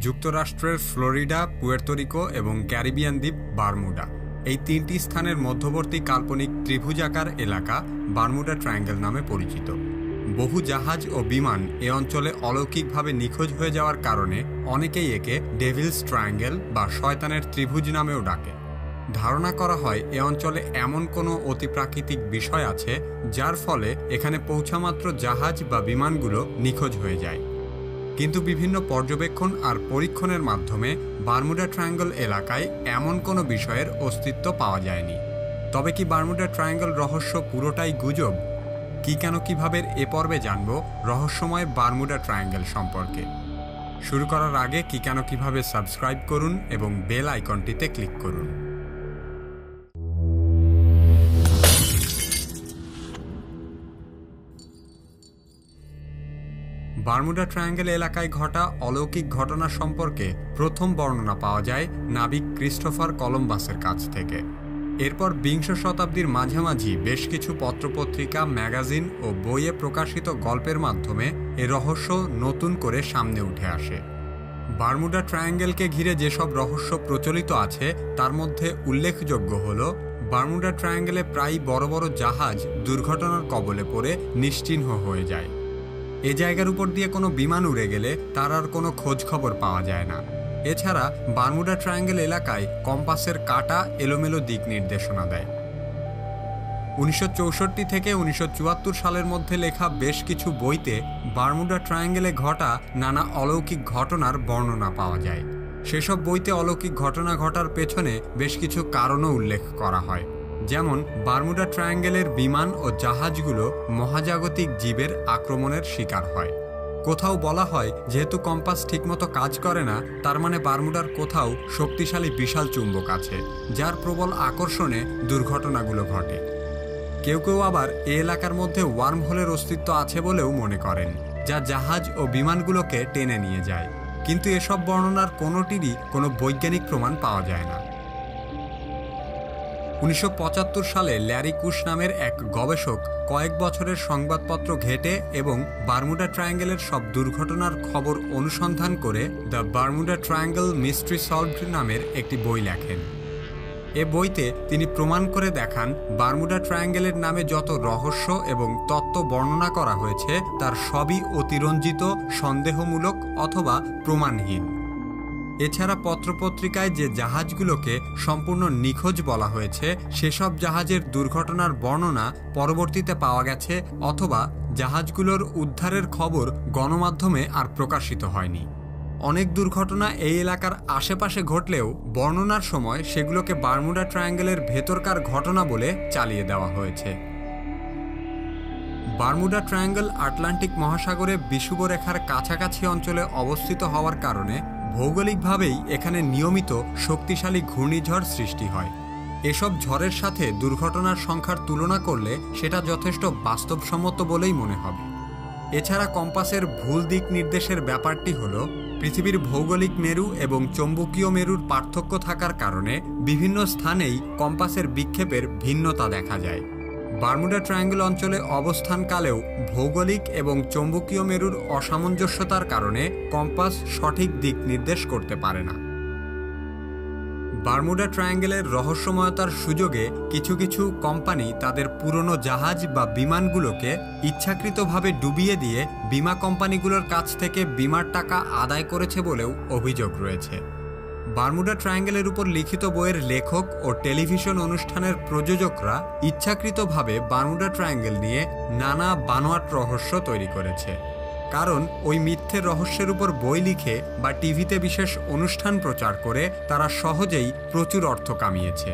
যুক্তরাষ্ট্রের Florida, Puerto Rico এবং Caribbean দ্বীপ বারমুডা, এই তিনটি স্থানের মধ্যবর্তী কাল্পনিক ত্রিভুজাকার এলাকা বারমুডা ট্রায়াঙ্গেল নামে পরিচিত। বহু জাহাজ ও বিমান এ অঞ্চলে অলৌকিকভাবে নিখোঁজ হয়ে যাওয়ার কারণে অনেকেই একে ডেভিলস ট্রায়াঙ্গেল বা শয়তানের ত্রিভুজ নামেও ডাকে। ধারণা করা হয় এ অঞ্চলে এমন কোনো অতিপ্রাকৃতিক বিষয় আছে যার ফলে এখানে পৌঁছামাত্র জাহাজ বা বিমানগুলো নিখোঁজ হয়ে যায়। কিন্তু বিভিন্ন পর্যবেক্ষণ আর পরীক্ষণের মাধ্যমে বারমুডা ট্রায়াঙ্গল এলাকায় এমন কোনো বিষয়ের অস্তিত্ব পাওয়া যায়নি। তবে কি বারমুডা ট্রায়াঙ্গল রহস্য পুরোটাই গুজব? কি কেন কিভাবে এ পর্বে জানব রহস্যময় বারমুডা ট্রায়াঙ্গল সম্পর্কে। শুরু করার আগে কি কেন কিভাবে সাবস্ক্রাইব করুন এবং বেল আইকনটিতে ক্লিক করুন। বারমুডা ট্রায়াঙ্গল এলাকায় ঘটা অলৌকিক ঘটনা সম্পর্কে প্রথম বর্ণনা পাওয়া যায় নাবিক ক্রিস্টোফার কলম্বাসের কাছ থেকে। এরপর বিংশ শতাব্দীর মাঝামাঝি বেশ কিছু পত্রপত্রিকা, ম্যাগাজিন ও বইয়ে প্রকাশিত গল্পের মাধ্যমে এ রহস্য নতুন করে সামনে উঠে আসে। বারমুডা ট্রায়াঙ্গেলকে ঘিরে যেসব রহস্য প্রচলিত আছে তার মধ্যে উল্লেখযোগ্য হল বারমুডা ট্রায়াঙ্গেলে প্রায় বড় বড় জাহাজ দুর্ঘটনার কবলে পড়ে নিশ্চিহ্ন হয়ে যায়। এ জায়গার উপর দিয়ে কোনো বিমান উড়ে গেলে তার আর কোনো খোঁজ খবর পাওয়া যায় না। এছাড়া বারমুডা ট্রায়াঙ্গেল এলাকায় কম্পাসের কাঁটা এলোমেলো দিক নির্দেশনা দেয়। 1964 থেকে 1974 সালের মধ্যে লেখা বেশ কিছু বইতে বারমুডা ট্রায়াঙ্গেলে ঘটা নানা অলৌকিক ঘটনার বর্ণনা পাওয়া যায়। সেসব বইতে অলৌকিক ঘটনা ঘটার পেছনে বেশ কিছু কারণও উল্লেখ করা হয়। যেমন বারমুডা ট্রায়াঙ্গেলের বিমান ও জাহাজগুলো মহাজাগতিক জীবের আক্রমণের শিকার হয়। কোথাও বলা হয় যেহেতু কম্পাস ঠিকমতো কাজ করে না, তার মানে বারমুডার কোথাও শক্তিশালী বিশাল চুম্বক আছে যার প্রবল আকর্ষণে দুর্ঘটনাগুলো ঘটে। কেউ কেউ আবার এ এলাকার মধ্যে ওয়ার্ম হোলের অস্তিত্ব আছে বলেও মনে করেন, যা জাহাজ ও বিমানগুলোকে টেনে নিয়ে যায়। কিন্তু এসব বর্ণনার কোনোটিরই কোনো বৈজ্ঞানিক প্রমাণ পাওয়া যায় না। 1975 সালে ল্যারি কুশ নামের এক গবেষক কয়েক বছরের সংবাদপত্র ঘেঁটে এবং বারমুডা ট্রায়াঙ্গেলের সব দুর্ঘটনার খবর অনুসন্ধান করে the Bermuda triangle mystery solved নামের একটি বই লেখেন। এ বইতে তিনি প্রমাণ করে দেখান বারমুডা ট্রায়াঙ্গেলের নামে যত রহস্য এবং তত্ত্ব বর্ণনা করা হয়েছে তার সবই অতিরঞ্জিত, সন্দেহমূলক অথবা প্রমাণহীন। এছাড়া পত্রপত্রিকায় যে জাহাজগুলোকে সম্পূর্ণ নিখোঁজ বলা হয়েছে সেসব জাহাজের দুর্ঘটনার বর্ণনা পরবর্তীতে পাওয়া গেছে, অথবা জাহাজগুলোর উদ্ধারের খবর গণমাধ্যমে আর প্রকাশিত হয়নি। অনেক দুর্ঘটনা এই এলাকার আশেপাশে ঘটলেও বর্ণনার সময় সেগুলোকে বারমুডা ট্রায়াঙ্গেলের ভেতরকার ঘটনা বলে চালিয়ে দেওয়া হয়েছে। বারমুডা ট্রায়াঙ্গল আটলান্টিক মহাসাগরে বিষুবরেখার কাছাকাছি অঞ্চলে অবস্থিত হওয়ার কারণে ভৌগোলিকভাবেই এখানে নিয়মিত শক্তিশালী ঘূর্ণিঝড় সৃষ্টি হয়। এসব ঝড়ের সাথে দুর্ঘটনার সংখ্যার তুলনা করলে সেটা যথেষ্ট বাস্তবসম্মত বলেই মনে হবে। এছাড়া কম্পাসের ভুল দিক নির্দেশের ব্যাপারটি হল পৃথিবীর ভৌগোলিক মেরু এবং চৌম্বকীয় মেরুর পার্থক্য থাকার কারণে বিভিন্ন স্থানেই কম্পাসের বিক্ষেপের ভিন্নতা দেখা যায়। বারমুডা ট্রায়াঙ্গল অঞ্চলে অবস্থানকালেও ভৌগোলিক এবং চৌম্বকীয় মেরুর অসামঞ্জস্যতার কারণে কম্পাস সঠিক দিক নির্দেশ করতে পারে না। বারমুডা ট্রায়াঙ্গেলের রহস্যময়তার সুযোগে কিছু কিছু কোম্পানি তাদের পুরনো জাহাজ বা বিমানগুলোকে ইচ্ছাকৃতভাবে ডুবিয়ে দিয়ে বিমা কোম্পানিগুলোর কাছ থেকে বিমার টাকা আদায় করেছে বলেও অভিযোগ রয়েছে। বারমুডা ট্রায়াঙ্গেলের উপর লিখিত বইয়ের লেখক ও টেলিভিশন অনুষ্ঠানের প্রযোজকরা ইচ্ছাকৃতভাবে বারমুডা ট্রায়াঙ্গেল নিয়ে নানা বানোয়াট রহস্য তৈরি করেছে, কারণ ওই মিথ্যে রহস্যের উপর বই লিখে বা টিভিতে বিশেষ অনুষ্ঠান প্রচার করে তারা সহজেই প্রচুর অর্থ কামিয়েছে।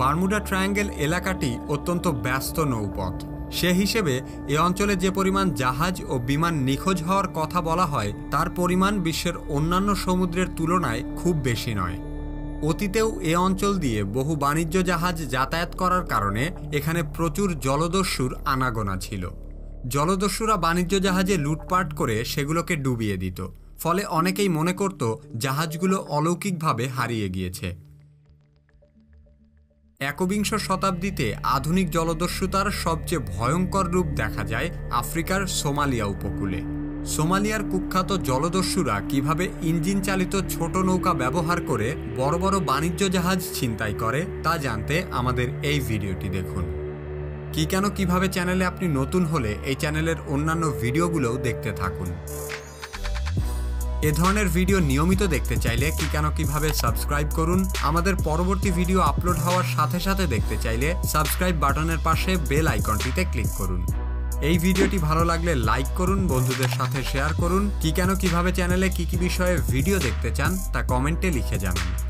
বারমুডা ট্রায়াঙ্গেল এলাকাটি অত্যন্ত ব্যস্ত নৌপথ। সে হিসেবে এ অঞ্চলে যে পরিমাণ জাহাজ ও বিমান নিখোঁজ হওয়ার কথা বলা হয় তার পরিমাণ বিশ্বের অন্যান্য সমুদ্রের তুলনায় খুব বেশি নয়। অতীতেও এ অঞ্চল দিয়ে বহু বাণিজ্য জাহাজ যাতায়াত করার কারণে এখানে প্রচুর জলদস্যুর আনাগোনা ছিল। জলদস্যুরা বাণিজ্য জাহাজে লুটপাট করে সেগুলোকে ডুবিয়ে দিত, ফলে অনেকেই মনে করত জাহাজগুলো অলৌকিকভাবে হারিয়ে গিয়েছে। একবিংশ শতাব্দীতে আধুনিক জলদস্যুতার সবচেয়ে ভয়ঙ্কর রূপ দেখা যায় আফ্রিকার সোমালিয়া উপকূলে। সোমালিয়ার কুখ্যাত জলদস্যুরা কিভাবে ইঞ্জিন চালিত ছোট নৌকা ব্যবহার করে বড় বড় বাণিজ্য জাহাজ ছিনতাই করে তা জানতে আমাদের এই ভিডিওটি দেখুন। কিভাবে চ্যানেলে আপনি নতুন হলে এই চ্যানেলের অন্যান্য ভিডিওগুলোও দেখতে থাকুন। এ ধরনের ভিডিও নিয়মিত দেখতে চাইলে কিভাবে সাবস্ক্রাইব করুন। আমাদের পরবর্তী ভিডিও আপলোড হওয়ার সাথে সাথে দেখতে চাইলে সাবস্ক্রাইব বাটনের পাশে বেল আইকনটিতে ক্লিক করুন। এই ভিডিওটি ভালো লাগলে লাইক করুন, বন্ধুদের সাথে শেয়ার করুন। কিভাবে চ্যানেলে কি বিষয়ে ভিডিও দেখতে চান তা কমেন্টে লিখে জানান।